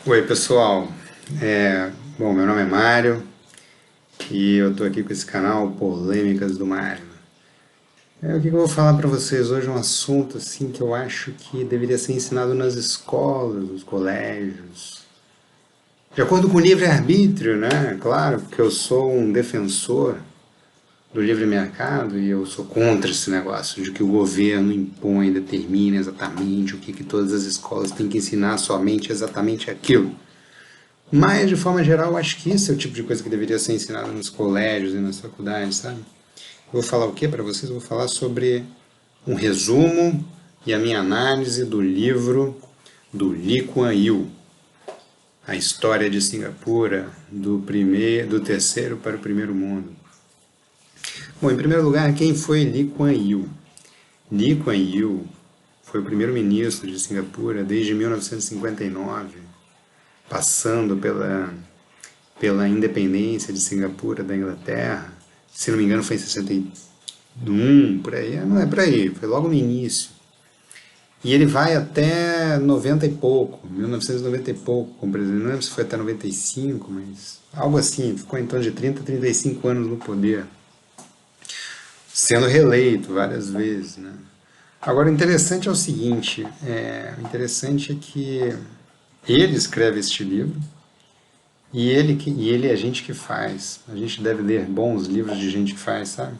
Oi pessoal, bom, meu nome é Mário e eu tô aqui com esse canal Polêmicas do Mário. O que eu vou falar para vocês hoje é um assunto assim que eu acho que deveria ser ensinado nas escolas, nos colégios, de acordo com o livre-arbítrio, né? Claro, porque eu sou um defensor do livre mercado e eu sou contra esse negócio de que o governo impõe, determina exatamente o que todas as escolas têm que ensinar somente exatamente aquilo. Mas, de forma geral, eu acho que isso é o tipo de coisa que deveria ser ensinado nos colégios e nas faculdades, sabe? Eu vou falar o que para vocês? Eu vou falar sobre um resumo e a minha análise do livro do Lee Kuan Yew, A História de Singapura, do terceiro para o primeiro mundo. Bom, em primeiro lugar, quem foi Lee Kuan Yew? Lee Kuan Yew foi o primeiro-ministro de Singapura desde 1959, passando pela independência de Singapura da Inglaterra. Se não me engano foi em 61, por aí, não é por aí, foi logo no início. E ele vai até 90 e pouco, 1990 e pouco, como presidente. Não lembro se foi até 95, mas algo assim, ficou em torno de 30 a 35 anos no poder, sendo reeleito várias vezes, né? Agora, o interessante é o seguinte, o interessante é que ele escreve este livro, e ele é gente que faz. A gente deve ler bons livros de gente que faz, sabe?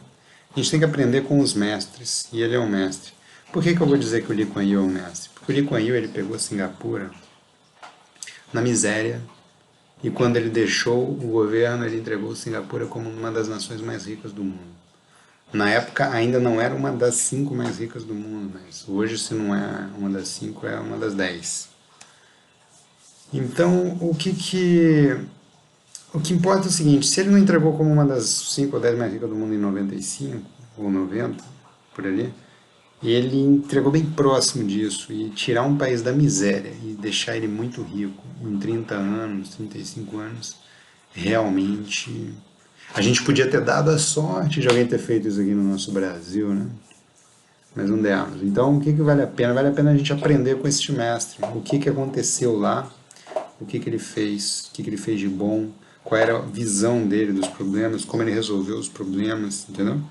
A gente tem que aprender com os mestres, e ele é um mestre. Por que eu vou dizer que o Lee Kuan Yew é um mestre? Porque o Lee Kuan Yew ele pegou Singapura na miséria, e quando ele deixou o governo, ele entregou Singapura como uma das nações mais ricas do mundo. Na época ainda não era uma das 5 mais ricas do mundo, mas hoje se não é uma das 5, é uma das 10. Então, o que importa é o seguinte, se ele não entregou como uma das 5 ou 10 mais ricas do mundo em 95, ou 90, por ali, ele entregou bem próximo disso, e tirar um país da miséria e deixar ele muito rico em 30 anos, 35 anos, realmente... A gente podia ter dado a sorte de alguém ter feito isso aqui no nosso Brasil, né? Mas não demos. Então, o que vale a pena? Vale a pena a gente aprender com este mestre. O que aconteceu lá, o que ele fez, o que ele fez de bom, qual era a visão dele dos problemas, como ele resolveu os problemas, entendeu?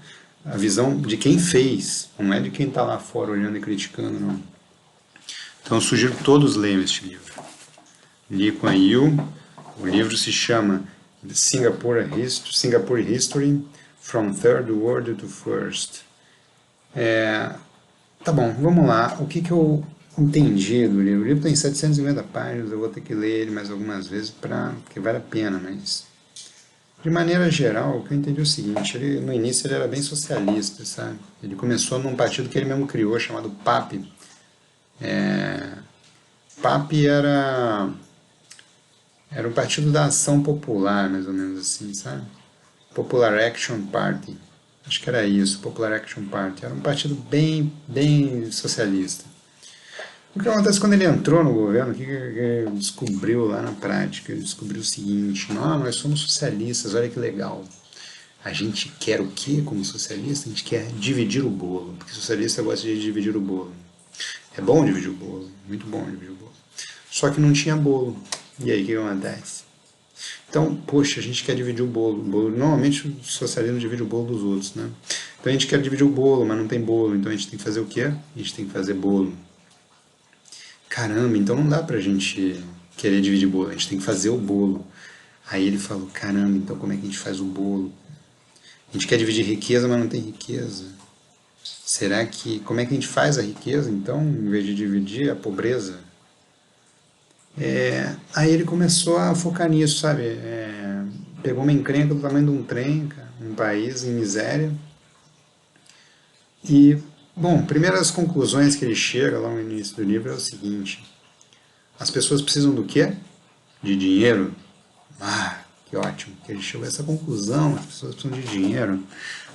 A visão de quem fez, não é de quem está lá fora olhando e criticando, não. Então eu sugiro que todos leiam este livro. Lee Kuan Yew, o livro se chama Singapore History, From Third World to First. Tá bom, vamos lá. O que eu entendi do livro? O livro tem 750 páginas, eu vou ter que ler ele mais algumas vezes porque vale a pena, mas... De maneira geral, o que eu entendi é o seguinte, no início ele era bem socialista, sabe? Ele começou num partido que ele mesmo criou, chamado PAP. PAP era o Partido da Ação Popular, mais ou menos assim, sabe? Popular Action Party. Acho que era isso, Popular Action Party. Era um partido bem socialista. O que acontece quando ele entrou no governo, o que ele descobriu lá na prática? Ele descobriu o seguinte, nós somos socialistas, olha que legal. A gente quer o quê como socialista? A gente quer dividir o bolo, porque socialista gosta de dividir o bolo. É bom dividir o bolo, muito bom dividir o bolo. Só que não tinha bolo. E aí o que acontece? Então, poxa, a gente quer dividir o bolo. Normalmente o socialismo divide o bolo dos outros, né? Então a gente quer dividir o bolo, mas não tem bolo. Então a gente tem que fazer o quê? A gente tem que fazer bolo. Caramba, então não dá pra gente querer dividir bolo, a gente tem que fazer o bolo. Aí ele falou, caramba, então como é que a gente faz o bolo? A gente quer dividir riqueza, mas não tem riqueza. Como é que a gente faz a riqueza, então, em vez de dividir a pobreza? Aí ele começou a focar nisso, sabe? Pegou uma encrenca do tamanho de um trem, cara, um país em miséria. E, bom, primeiras conclusões que ele chega lá no início do livro é o seguinte: as pessoas precisam do quê? De dinheiro. Ah, que ótimo, que ele chegou a essa conclusão, as pessoas precisam de dinheiro.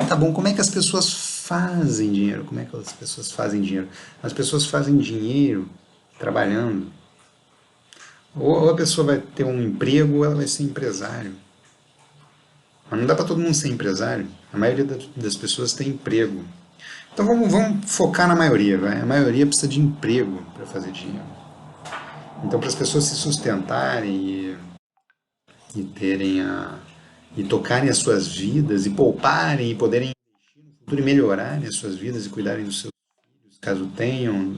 Tá bom, como é que as pessoas fazem dinheiro? Como é que as pessoas fazem dinheiro? As pessoas fazem dinheiro trabalhando. Ou a pessoa vai ter um emprego ou ela vai ser empresário. Mas não dá para todo mundo ser empresário. A maioria das pessoas tem emprego. Então vamos focar na maioria, vai. A maioria precisa de emprego para fazer dinheiro. Então, para as pessoas se sustentarem e terem e tocarem as suas vidas, e pouparem, e poderem no futuro e melhorarem as suas vidas e cuidarem dos seus filhos, caso tenham,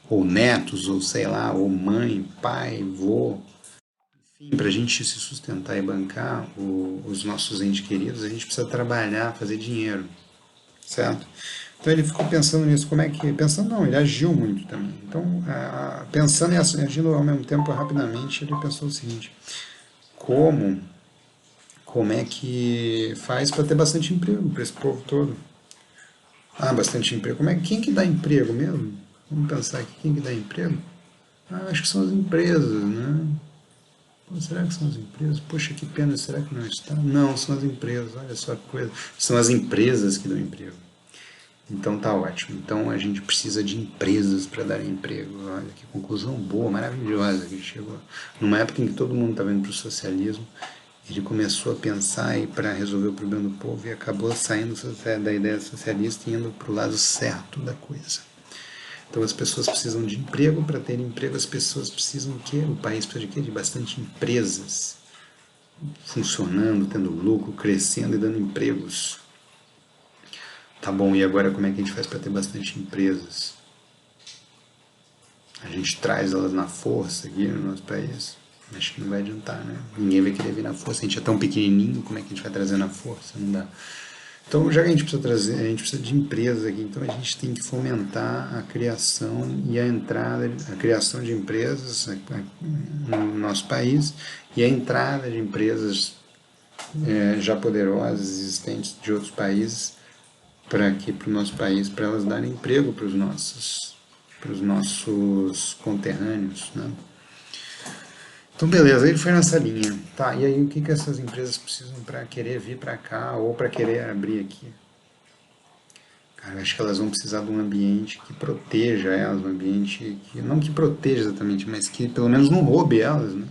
ou netos, ou sei lá, ou mãe, pai, vô. Enfim, para a gente se sustentar e bancar os nossos entes queridos, a gente precisa trabalhar, fazer dinheiro, certo? Então ele ficou pensando nisso, como é que. Pensando não, ele agiu muito também. Então, pensando e agindo ao mesmo tempo rapidamente, ele pensou o seguinte: como, como é que faz para ter bastante emprego para esse povo todo? Ah, bastante emprego. Quem que dá emprego mesmo? Vamos pensar aqui, quem que dá emprego? Ah, acho que são as empresas, né? Pô, será que são as empresas? Poxa, que pena, será que não está? Não, são as empresas, olha só que coisa. São as empresas que dão emprego. Então tá ótimo. Então a gente precisa de empresas para dar emprego. Olha que conclusão boa, maravilhosa que ele chegou. Numa época em que todo mundo estava indo para o socialismo, ele começou a pensar para resolver o problema do povo e acabou saindo da ideia socialista e indo para o lado certo da coisa. Então as pessoas precisam de emprego, para ter emprego as pessoas precisam o quê? O país precisa de quê? De bastante empresas funcionando, tendo lucro, crescendo e dando empregos. Tá bom, e agora como é que a gente faz para ter bastante empresas? A gente traz elas na força aqui no nosso país? Acho que não vai adiantar, né? Ninguém vai querer vir na força. A gente é tão pequenininho, como é que a gente vai trazer na força? Não dá. Então, já que a gente precisa trazer, a gente precisa de empresas aqui, então a gente tem que fomentar a criação e a entrada, a criação de empresas no nosso país e a entrada de empresas já poderosas, existentes de outros países, para aqui, para o nosso país, para elas darem emprego para os nossos conterrâneos, né? Então, beleza, ele foi nessa linha. Tá, e aí o que essas empresas precisam para querer vir para cá ou para querer abrir aqui? Cara, acho que elas vão precisar de um ambiente que proteja elas, um ambiente que, não que proteja exatamente, mas que pelo menos não roube elas, né?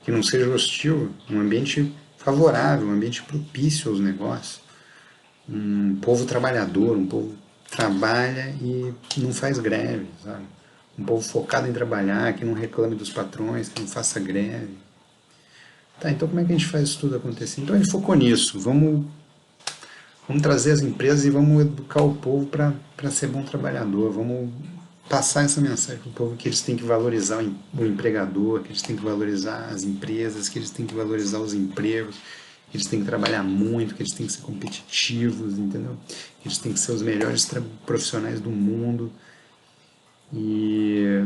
Que não seja hostil, um ambiente favorável, um ambiente propício aos negócios. Um povo trabalhador, um povo que trabalha e não faz greve, sabe? Um povo focado em trabalhar, que não reclame dos patrões, que não faça greve. Tá, então como é que a gente faz isso tudo acontecer? Então ele focou nisso, vamos trazer as empresas e vamos educar o povo para ser bom trabalhador, vamos passar essa mensagem para o povo que eles têm que valorizar o empregador, que eles têm que valorizar as empresas, que eles têm que valorizar os empregos, que eles têm que trabalhar muito, que eles têm que ser competitivos, entendeu? Que eles têm que ser os melhores profissionais do mundo e,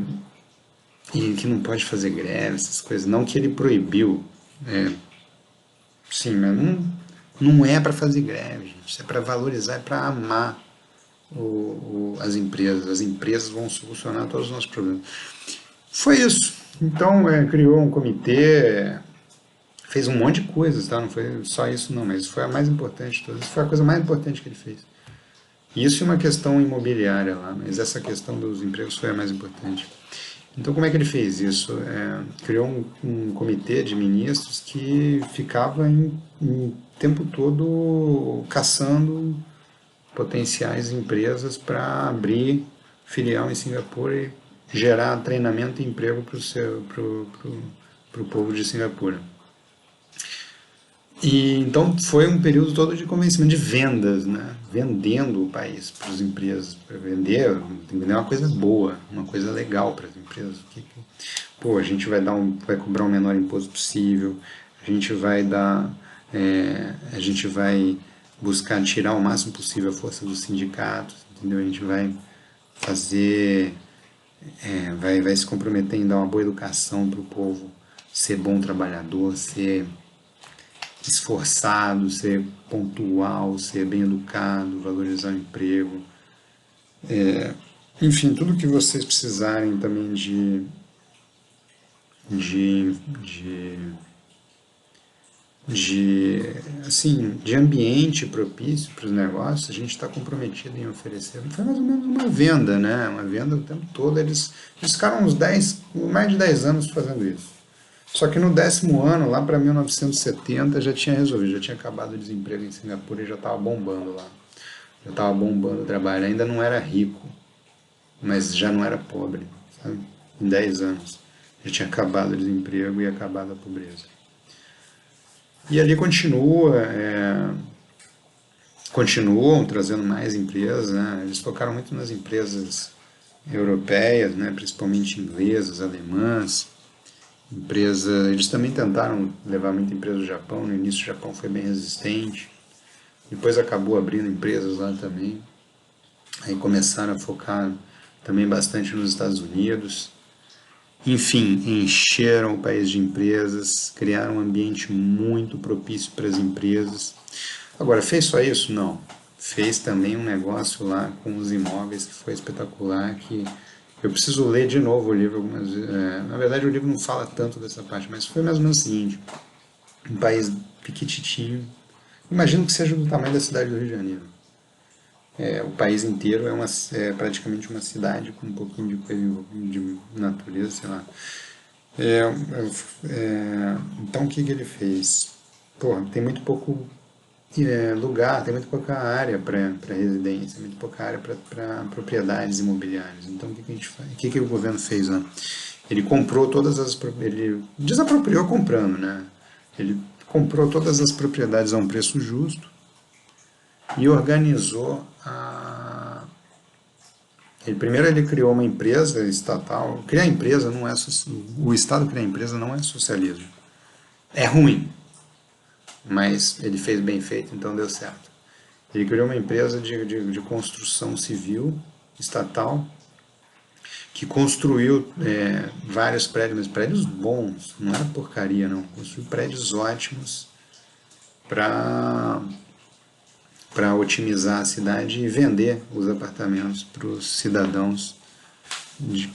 e que não pode fazer greve, essas coisas. Não que ele proibiu, sim, mas não é para fazer greve, gente. Isso é para valorizar, é para amar as empresas. As empresas vão solucionar todos os nossos problemas. Foi isso. Então, criou um comitê, fez um monte de coisas, tá? Não foi só isso não, mas foi a mais importante de todas. Isso foi a coisa mais importante que ele fez. Isso e uma questão imobiliária lá, mas essa questão dos empregos foi a mais importante. Então, como é que ele fez isso? Criou um comitê de ministros que ficava em tempo todo caçando potenciais empresas para abrir filial em Singapura e gerar treinamento e emprego para o povo de Singapura. E então foi um período todo de convencimento de vendas, né? Vendendo o país para as empresas. Para vender, tem que vender uma coisa boa, uma coisa legal para as empresas. Pô, a gente vai cobrar o menor imposto possível, a gente vai dar, a gente vai buscar tirar o máximo possível a força dos sindicatos, entendeu? A gente vai fazer, vai se comprometer em dar uma boa educação para o povo ser bom trabalhador, ser esforçado, ser pontual, ser bem educado, valorizar o emprego. Enfim, tudo que vocês precisarem também de, de, de ambiente propício para os negócios, a gente está comprometido em oferecer. Foi mais ou menos uma venda, né? Uma venda o tempo todo. Eles ficaram mais de 10 anos fazendo isso. Só que no 10º ano, lá para 1970, já tinha resolvido, já tinha acabado o desemprego em Singapura e já estava bombando lá. Já estava bombando o trabalho. Ainda não era rico, mas já não era pobre, sabe? Em 10 anos. Já tinha acabado o desemprego e acabado a pobreza. E ali continuam trazendo mais empresas, né? Eles focaram muito nas empresas europeias, né? Principalmente inglesas, alemãs. Eles também tentaram levar muita empresa do Japão. No início o Japão foi bem resistente. Depois acabou abrindo empresas lá também. Aí começaram a focar também bastante nos Estados Unidos. Enfim, encheram o país de empresas, criaram um ambiente muito propício para as empresas. Agora, fez só isso? Não. Fez também um negócio lá com os imóveis que foi espetacular, que eu preciso ler de novo o livro algumas vezes. Na verdade, o livro não fala tanto dessa parte, mas foi mais ou menos o seguinte: um país pequititinho, imagino que seja do tamanho da cidade do Rio de Janeiro. O país inteiro é praticamente uma cidade com um pouquinho de coisa de natureza, sei lá. Então o que ele fez? Pô, tem muito pouco lugar, tem muito pouca área para residência, muito pouca área para propriedades imobiliárias. Então o que, que a gente faz? O que, que o governo fez lá? Ele comprou ele desapropriou comprando, né? Ele comprou todas as propriedades a um preço justo e organizou primeiro ele criou uma empresa estatal. Criar empresa não é o Estado criar empresa não é socialismo. É ruim, mas ele fez bem feito, então deu certo. Ele criou uma empresa de construção civil estatal que construiu vários prédios, mas prédios bons, não era porcaria não, construiu prédios ótimos para otimizar a cidade e vender os apartamentos para os cidadãos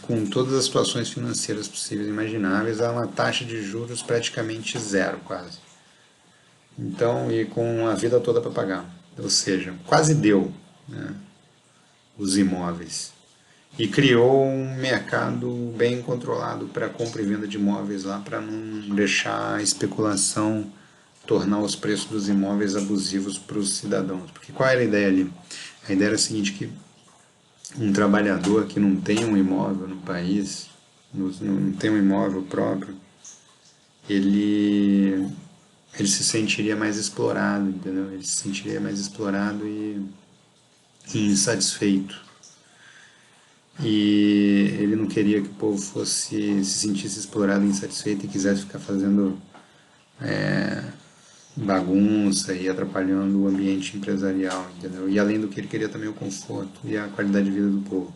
com todas as situações financeiras possíveis e imagináveis a uma taxa de juros praticamente zero, quase. Então, e com a vida toda para pagar. Ou seja, quase deu, né, os imóveis. E criou um mercado bem controlado para compra e venda de imóveis lá, para não deixar a especulação tornar os preços dos imóveis abusivos para os cidadãos. Porque qual era a ideia ali? A ideia era a seguinte, que um trabalhador que não tem um imóvel no país, não tem um imóvel próprio, ele se sentiria mais explorado, entendeu? Ele se sentiria mais explorado e insatisfeito. E ele não queria que o povo se sentisse explorado e insatisfeito e quisesse ficar fazendo bagunça e atrapalhando o ambiente empresarial, entendeu? E além do que ele queria também o conforto e a qualidade de vida do povo.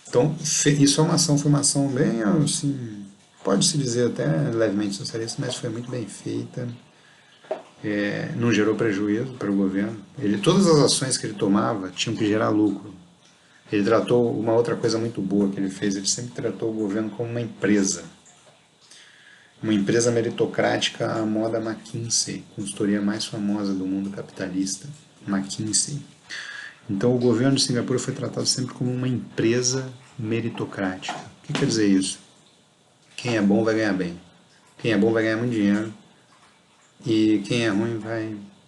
Então, isso foi uma ação bem, assim, pode-se dizer até levemente socialista, mas foi muito bem feita, não gerou prejuízo para o governo. Todas as ações que ele tomava tinham que gerar lucro. Ele tratou uma outra coisa muito boa que ele fez, ele sempre tratou o governo como uma empresa meritocrática à moda McKinsey, consultoria mais famosa do mundo capitalista, McKinsey. Então o governo de Singapura foi tratado sempre como uma empresa meritocrática. O que quer dizer isso? Quem é bom vai ganhar bem. Quem é bom vai ganhar muito dinheiro. E quem é ruim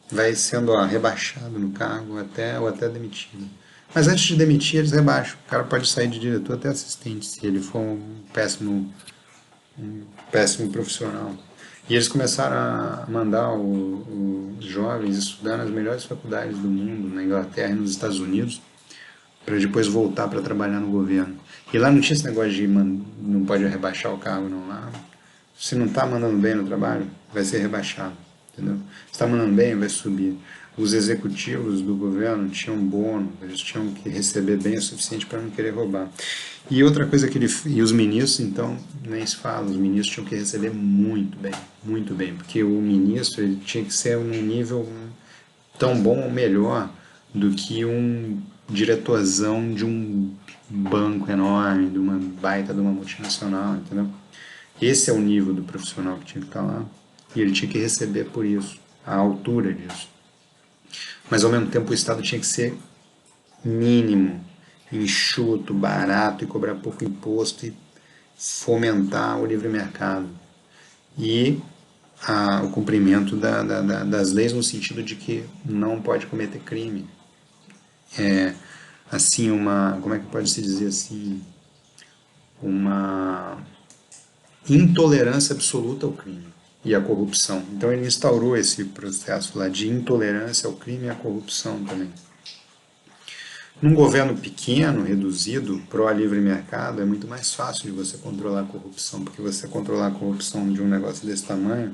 vai sendo rebaixado no cargo ou até demitido. Mas antes de demitir, eles rebaixam. O cara pode sair de diretor até assistente, se ele for um péssimo profissional. E eles começaram a mandar os jovens estudar nas melhores faculdades do mundo, na Inglaterra e nos Estados Unidos, para depois voltar para trabalhar no governo. E lá não tinha esse negócio de não pode rebaixar o cargo, não. Lá, se não está mandando bem no trabalho, vai ser rebaixado. Entendeu? Se está mandando bem, vai subir. Os executivos do governo tinham bônus, eles tinham que receber bem o suficiente para não querer roubar. E outra coisa e os ministros, então, nem se fala, os ministros tinham que receber muito bem, porque o ministro ele tinha que ser num nível tão bom ou melhor do que um diretorzão de um banco enorme, de uma baita de uma multinacional, entendeu? Esse é o nível do profissional que tinha que estar lá, e ele tinha que receber por isso, a altura disso. Mas ao mesmo tempo o Estado tinha que ser mínimo, enxuto, barato e cobrar pouco imposto e fomentar o livre mercado. E o cumprimento das leis no sentido de que não pode cometer crime. Assim, como é que pode se dizer assim, uma intolerância absoluta ao crime e à corrupção. Então ele instaurou esse processo lá de intolerância ao crime e à corrupção também. Num governo pequeno, reduzido, pró-livre mercado, é muito mais fácil de você controlar a corrupção, porque você controlar a corrupção de um negócio desse tamanho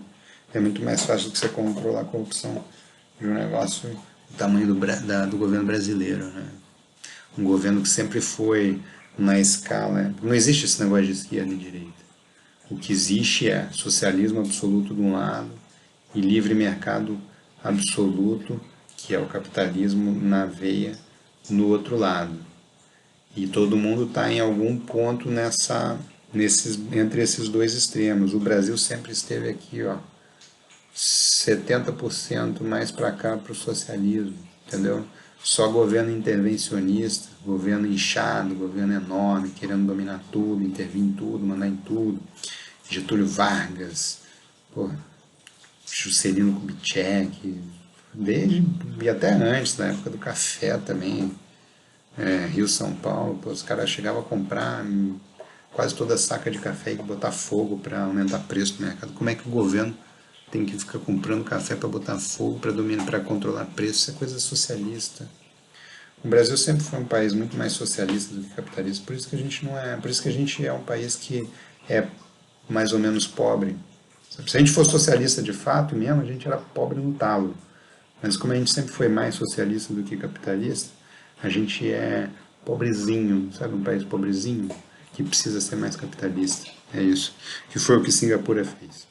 é muito mais fácil do que você controlar a corrupção de um negócio do tamanho do governo brasileiro, né? Um governo que sempre foi na escala... Não existe esse negócio de esquerda e direita. O que existe é socialismo absoluto de um lado e livre mercado absoluto, que é o capitalismo na veia, no outro lado. E todo mundo está em algum ponto entre esses dois extremos. O Brasil sempre esteve aqui, ó, 70% mais para cá para o socialismo, entendeu? Só governo intervencionista, governo inchado, governo enorme, querendo dominar tudo, intervir em tudo, mandar em tudo. Getúlio Vargas, pô, Juscelino Kubitschek, e até antes, na época do café também, Rio-São Paulo, pô, os caras chegavam a comprar quase toda a saca de café e botar fogo para aumentar o preço do mercado. Como é que o governo tem que ficar comprando café para botar fogo, para dominar, para controlar preço? Isso é coisa socialista. O Brasil sempre foi um país muito mais socialista do que capitalista, por isso que a gente não é, por isso que a gente é um país que é mais ou menos pobre. Se a gente fosse socialista de fato mesmo, a gente era pobre no talo. Mas como a gente sempre foi mais socialista do que capitalista, a gente é pobrezinho, sabe, um país pobrezinho que precisa ser mais capitalista. É isso. Que foi o que Singapura fez.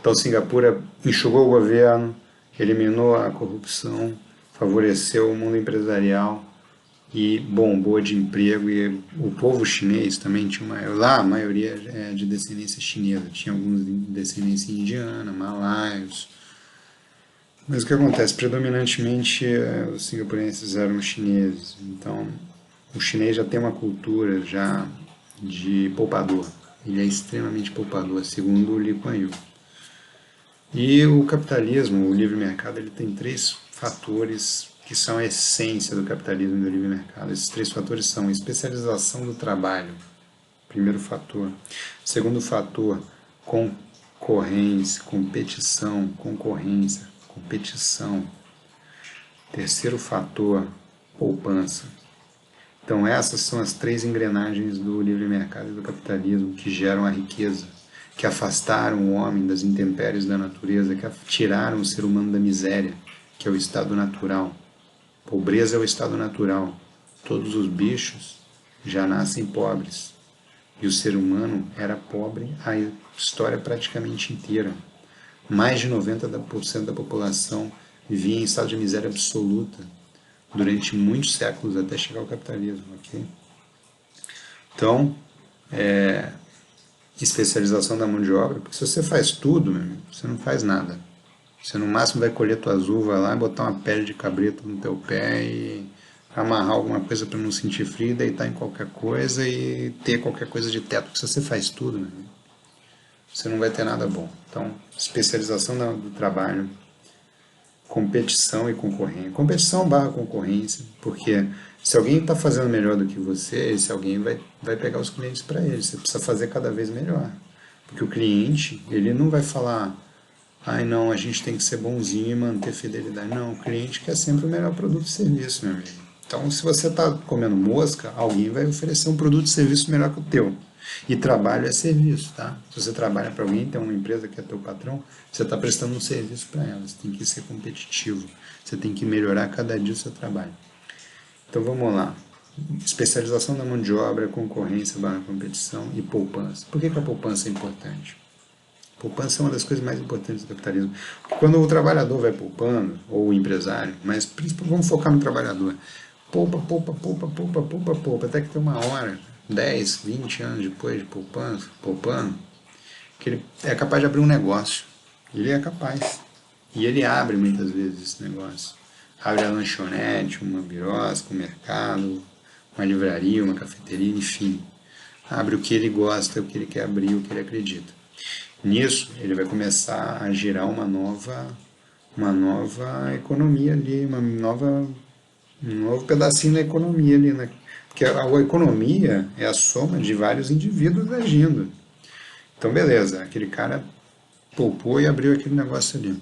Então Singapura enxugou o governo, eliminou a corrupção, favoreceu o mundo empresarial e bombou de emprego. E o povo chinês também tinha lá a maioria é de descendência chinesa, tinha alguns de descendência indiana, malaios. Mas o que acontece? Predominantemente os singapurenses eram chineses, então o chinês já tem uma cultura já de poupador, ele é extremamente poupador, segundo o Lee Kuan Yew. E o capitalismo, o livre mercado, ele tem três fatores que são a essência do capitalismo e do livre mercado. Esses três fatores são especialização do trabalho, primeiro fator. Segundo fator, concorrência, competição, concorrência, competição. Terceiro fator, poupança. Então essas são as três engrenagens do livre mercado e do capitalismo que geram a riqueza, que afastaram o homem das intempéries da natureza, que tiraram o ser humano da miséria, que é o estado natural. Pobreza é o estado natural. Todos os bichos já nascem pobres. E o ser humano era pobre a história praticamente inteira. Mais de 90% da população vivia em estado de miséria absoluta durante muitos séculos até chegar ao capitalismo. Okay? Então, especialização da mão de obra, porque se você faz tudo, meu amigo, você não faz nada. Você no máximo vai colher tuas uvas lá, botar uma pele de cabrito no teu pé e amarrar alguma coisa para não sentir frio, deitar em qualquer coisa e ter qualquer coisa de teto, porque se você faz tudo, meu amigo, você não vai ter nada bom. Então, especialização do trabalho, competição e concorrência. Competição barra concorrência, porque se alguém está fazendo melhor do que você, esse alguém vai pegar os clientes para ele. Você precisa fazer cada vez melhor. Porque o cliente, ele não vai falar, ai não, a gente tem que ser bonzinho e manter fidelidade. Não, o cliente quer sempre o melhor produto e serviço, meu amigo. Então, se você está comendo mosca, alguém vai oferecer um produto e serviço melhor que o teu. E trabalho é serviço, tá? Se você trabalha para alguém, tem uma empresa que é teu patrão, você está prestando um serviço para ela. Você tem que ser competitivo. Você tem que melhorar cada dia o seu trabalho. Então, vamos lá. Especialização da mão de obra, concorrência barra competição e poupança. Por que a poupança é importante? Poupança é uma das coisas mais importantes do capitalismo. Porque quando o trabalhador vai poupando, ou o empresário, mas principalmente vamos focar no trabalhador, poupa, até que tem uma hora, 10, 20 anos depois de poupando, que ele é capaz de abrir um negócio. Ele é capaz. E ele abre muitas vezes esse negócio. Abre a lanchonete, uma birosca, um mercado, uma livraria, uma cafeteria, enfim. Abre o que ele gosta, o que ele quer abrir, o que ele acredita. Nisso, ele vai começar a girar uma nova economia ali, um novo pedacinho da economia ali, né? Porque a economia é a soma de vários indivíduos agindo. Então, beleza, aquele cara poupou e abriu aquele negócio ali.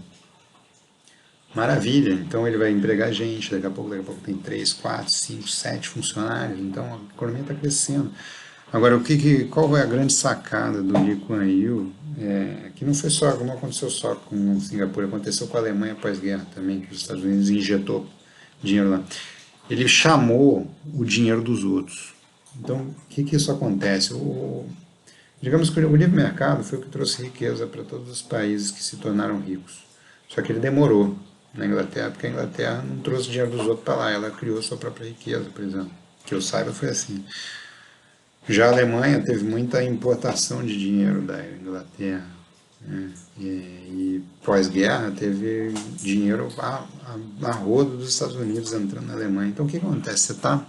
Maravilha, então ele vai empregar gente, daqui a pouco tem 3, 4, 5, 7 funcionários, então a economia está crescendo. Agora, qual foi a grande sacada do Lee Kuan Yew? Que não foi só, não aconteceu só com Singapura, aconteceu com a Alemanha pós-guerra também, que os Estados Unidos injetou dinheiro lá. Ele chamou o dinheiro dos outros. Então, o que isso acontece? Digamos que o livre mercado foi o que trouxe riqueza para todos os países que se tornaram ricos. Só que ele demorou na Inglaterra, porque a Inglaterra não trouxe dinheiro dos outros para lá, ela criou sua própria riqueza, por exemplo. Que eu saiba foi assim. Já a Alemanha teve muita importação de dinheiro da Inglaterra, né? E pós-guerra teve dinheiro a rodo dos Estados Unidos entrando na Alemanha. Então o que acontece? Você está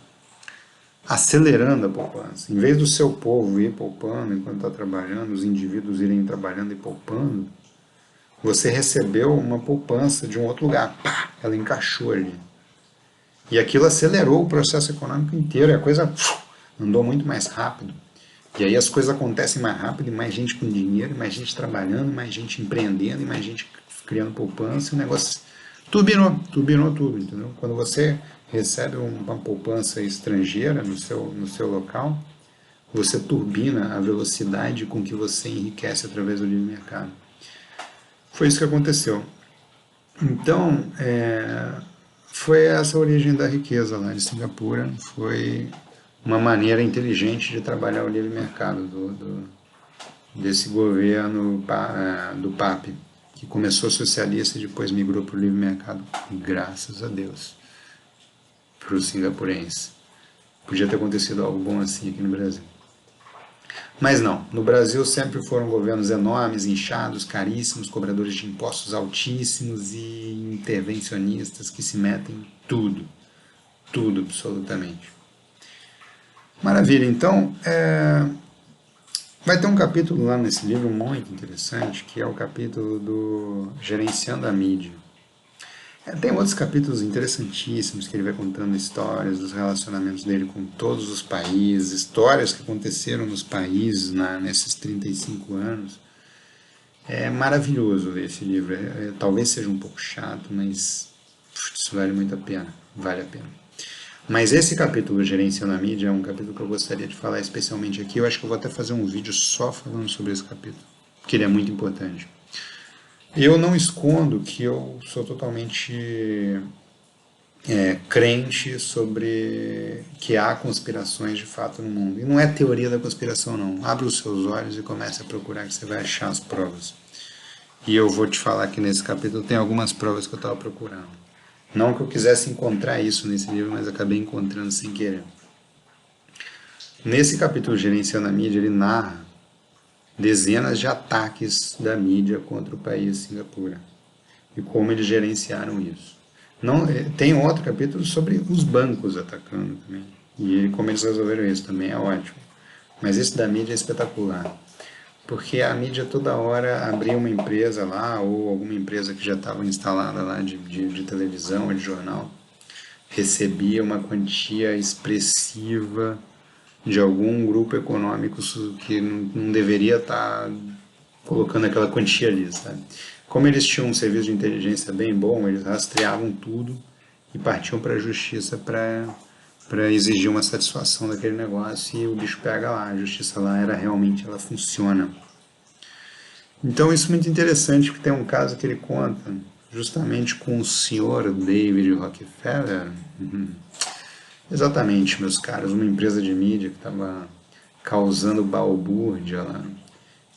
acelerando a poupança. Em vez do seu povo ir poupando enquanto está trabalhando, os indivíduos irem trabalhando e poupando, você recebeu uma poupança de um outro lugar. Pá, ela encaixou ali. E aquilo acelerou o processo econômico inteiro. E a coisa andou muito mais rápido. E aí as coisas acontecem mais rápido, e mais gente com dinheiro, mais gente trabalhando, mais gente empreendendo, e mais gente criando poupança. E o negócio turbinou tudo, entendeu? Quando você recebe uma poupança estrangeira no seu local, você turbina a velocidade com que você enriquece através do livre mercado. Foi isso que aconteceu. Então, foi essa a origem da riqueza lá de Singapura, foi uma maneira inteligente de trabalhar o livre mercado desse governo do PAP, que começou socialista e depois migrou para o livre mercado, graças a Deus, para os singapurenses. Podia ter acontecido algo bom assim aqui no Brasil. Mas não, no Brasil sempre foram governos enormes, inchados, caríssimos, cobradores de impostos altíssimos e intervencionistas que se metem em tudo, tudo absolutamente. Maravilha, então vai ter um capítulo lá nesse livro muito interessante, que é o capítulo do Gerenciando a Mídia. Tem outros capítulos interessantíssimos que ele vai contando histórias dos relacionamentos dele com todos os países, histórias que aconteceram nos países nesses 35 anos. É maravilhoso ler esse livro. Talvez seja um pouco chato, mas isso vale muito a pena. Vale a pena. Mas esse capítulo, Gerenciando a Mídia, é um capítulo que eu gostaria de falar especialmente aqui. Eu acho que eu vou até fazer um vídeo só falando sobre esse capítulo, porque ele é muito importante. Eu não escondo que eu sou totalmente crente sobre que há conspirações de fato no mundo. E não é teoria da conspiração, não. Abra os seus olhos e comece a procurar que você vai achar as provas. E eu vou te falar que nesse capítulo tem algumas provas que eu estava procurando. Não que eu quisesse encontrar isso nesse livro, mas acabei encontrando sem querer. Nesse capítulo Gerenciando a Mídia, ele narra dezenas de ataques da mídia contra o país Singapura e como eles gerenciaram isso. Não, tem outro capítulo sobre os bancos atacando também e como eles resolveram isso, também é ótimo. Mas esse da mídia é espetacular, porque a mídia toda hora abria uma empresa lá, ou alguma empresa que já estava instalada lá de televisão ou de jornal, recebia uma quantia expressiva de algum grupo econômico que não deveria estar colocando aquela quantia ali, sabe? Como eles tinham um serviço de inteligência bem bom, eles rastreavam tudo e partiam para a justiça para exigir uma satisfação daquele negócio, e o bicho pega lá, a justiça lá ela funciona. Então isso é muito interessante, porque tem um caso que ele conta justamente com o senhor David Rockefeller. Exatamente, meus caros, uma empresa de mídia que estava causando balbúrdia lá,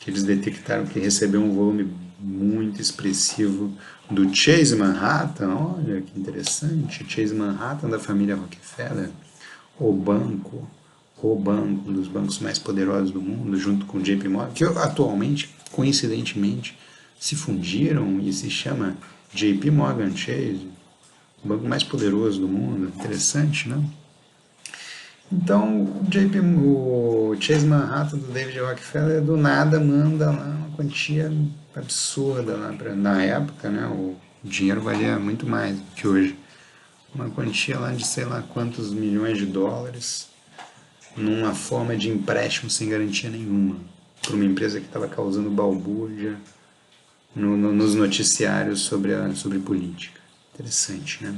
que eles detectaram que recebeu um volume muito expressivo do Chase Manhattan. Olha que interessante, Chase Manhattan da família Rockefeller, um dos bancos mais poderosos do mundo, junto com o JP Morgan, que atualmente, coincidentemente, se fundiram e se chama JP Morgan Chase, o banco mais poderoso do mundo. Interessante, né? Então, o Chase Manhattan do David Rockefeller do nada manda lá uma quantia absurda lá na época, né? O dinheiro valia muito mais do que hoje. Uma quantia lá de sei lá quantos milhões de dólares numa forma de empréstimo sem garantia nenhuma. por uma empresa que estava causando balbúrdia nos noticiários sobre política. Interessante, né?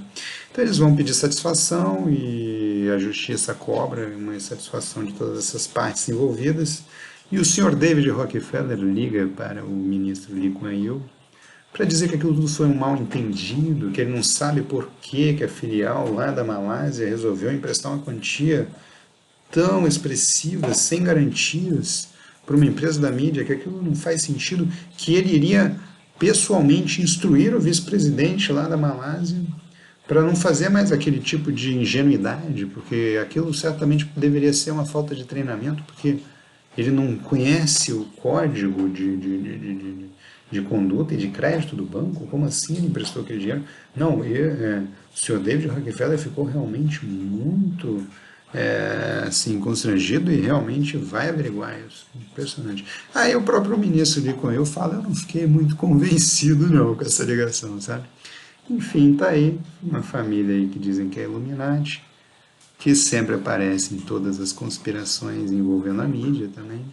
Então eles vão pedir satisfação e a justiça cobra uma satisfação de todas essas partes envolvidas. E o senhor David Rockefeller liga para o ministro Lee Kuan Yew para dizer que aquilo tudo foi um mal entendido, que ele não sabe por que a filial lá da Malásia resolveu emprestar uma quantia tão expressiva, sem garantias, para uma empresa da mídia, que aquilo não faz sentido, que ele iria pessoalmente instruir o vice-presidente lá da Malásia para não fazer mais aquele tipo de ingenuidade, porque aquilo certamente deveria ser uma falta de treinamento, porque ele não conhece o código de conduta e de crédito do banco. Como assim ele emprestou aquele dinheiro? Não, o senhor David Rockefeller ficou realmente muito assim, constrangido e realmente vai averiguar isso. Impressionante. Aí o próprio ministro Lee Kuan Yew fala, eu não fiquei muito convencido não com essa ligação, sabe? Enfim, tá aí uma família aí que dizem que é Illuminati, que sempre aparece em todas as conspirações envolvendo a mídia também,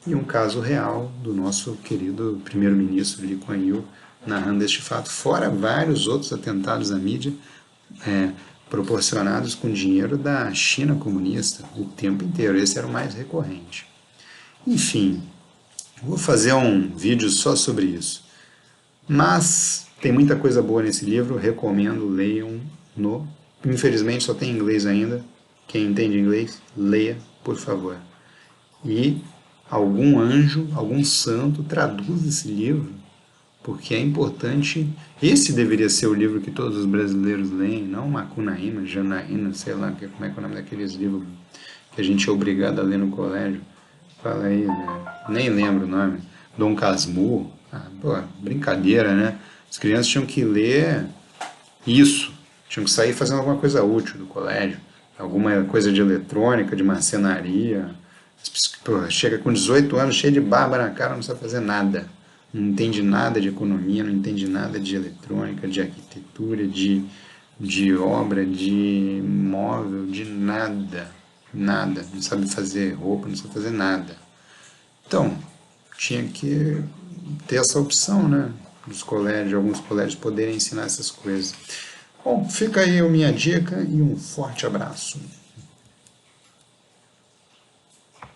e um caso real do nosso querido primeiro-ministro Lee Kuan Yew narrando este fato, fora vários outros atentados à mídia proporcionados com dinheiro da China comunista o tempo inteiro. Esse era o mais recorrente. Enfim, vou fazer um vídeo só sobre isso. Mas tem muita coisa boa nesse livro, recomendo, leiam. Infelizmente só tem em inglês ainda. Quem entende inglês, leia, por favor. E algum anjo, algum santo traduz esse livro, porque é importante. Esse deveria ser o livro que todos os brasileiros leem, não Macunaíma, Janaína, sei lá, como é que é o nome daqueles livros que a gente é obrigado a ler no colégio. Fala aí, né? Nem lembro o nome. Dom Casmurro. Brincadeira, né? As crianças tinham que ler isso, tinham que sair fazendo alguma coisa útil do colégio, alguma coisa de eletrônica, de marcenaria. Chega com 18 anos, cheio de barba na cara, não sabe fazer nada. Não entende nada de economia, não entende nada de eletrônica, de arquitetura, de obra, de móvel, de nada. Nada. Não sabe fazer roupa, não sabe fazer nada. Então, tinha que ter essa opção, né? Dos colégios, alguns colégios poderem ensinar essas coisas. Bom, fica aí a minha dica e um forte abraço.